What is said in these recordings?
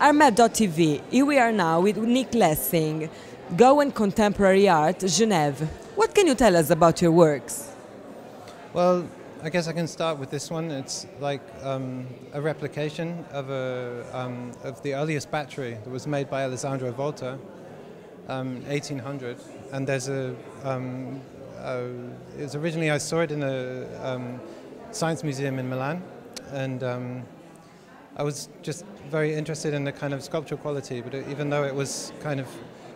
Armed.tv. Here we are now with Nick Laessing, Contemporary Art, Genève. What can you tell us about your works? Well, I guess I can start with this one. It's like a replication of the earliest battery that was made by Alessandro Volta, 1800. And there's originally I saw it in a science museum in Milan, and I was just very interested in the kind of sculptural quality, but even though it was kind of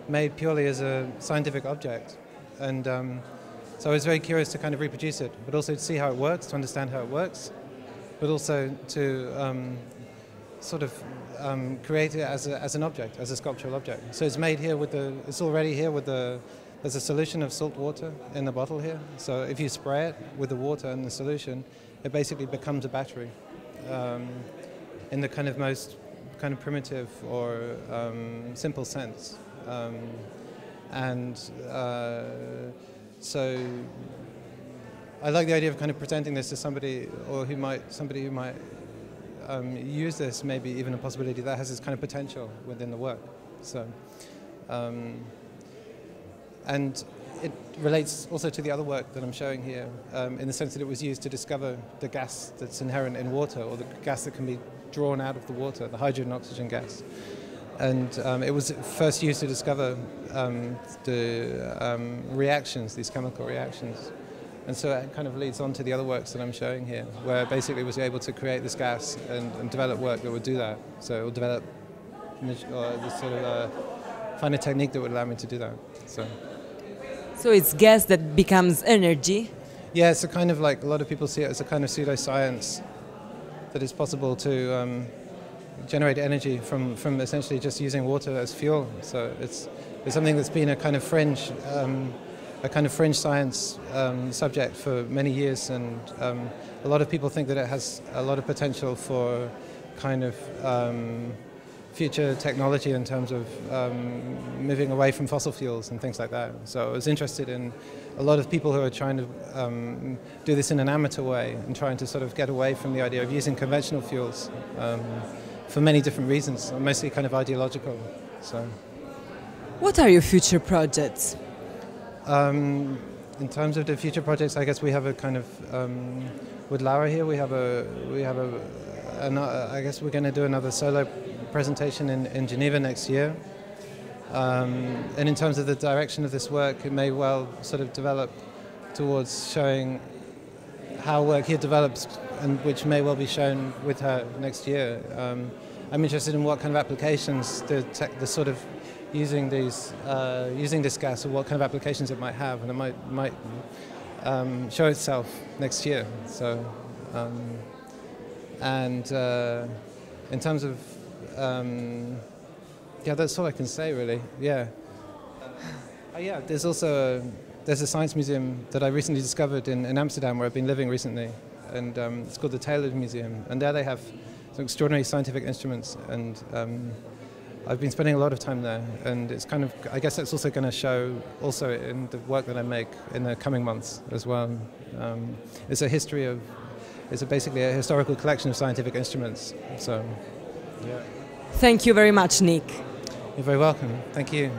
made purely as a scientific object. And so I was very curious to kind of reproduce it, but also to see how it works, to understand how it works, but also to sort of create it as an object, as a sculptural object. So it's made here it's already here with there's a solution of salt water in the bottle here. So if you spray it with the water and the solution, it basically becomes a battery in the kind of most kind of primitive or simple sense. So I like the idea of kind of presenting this to somebody who might use this, maybe even a possibility that has this kind of potential within the work. So, and it relates also to the other work that I'm showing here, in the sense that it was used to discover the gas that's inherent in water, or the gas that can be drawn out of the water, the hydrogen oxygen gas. And it was first used to discover the reactions, these chemical reactions. And so it kind of leads on to the other works that I'm showing here, where basically was able to create this gas and develop work that would do that. So it will develop find a technique that would allow me to do that. So it's gas that becomes energy? Yeah, it's a kind of like, a lot of people see it as a kind of pseudoscience, that it's possible to generate energy from essentially just using water as fuel. So it's something that's been a kind of fringe science subject for many years, and a lot of people think that it has a lot of potential for kind of future technology in terms of moving away from fossil fuels and things like that. So I was interested in a lot of people who are trying to do this in an amateur way and trying to sort of get away from the idea of using conventional fuels for many different reasons, mostly kind of ideological. So, what are your future projects? In terms of the future projects, I guess we have a kind of with Laura here. I guess we're going to do another solo presentation in Geneva next year. And in terms of the direction of this work, it may well sort of develop towards showing how work here develops, and which may well be shown with her next year. I'm interested in what kind of applications the sort of using this gas, or what kind of applications it might have, and it might show itself next year. So, in terms of yeah, that's all I can say really. Yeah. Yeah. There's a science museum that I recently discovered in Amsterdam, where I've been living recently, and it's called the Taylor Museum, and there they have some extraordinary scientific instruments, and I've been spending a lot of time there, and it's kind of, I guess that's also going to show also in the work that I make in the coming months as well. It's basically a historical collection of scientific instruments. So, yeah. Thank you very much, Nick. You're very welcome. Thank you.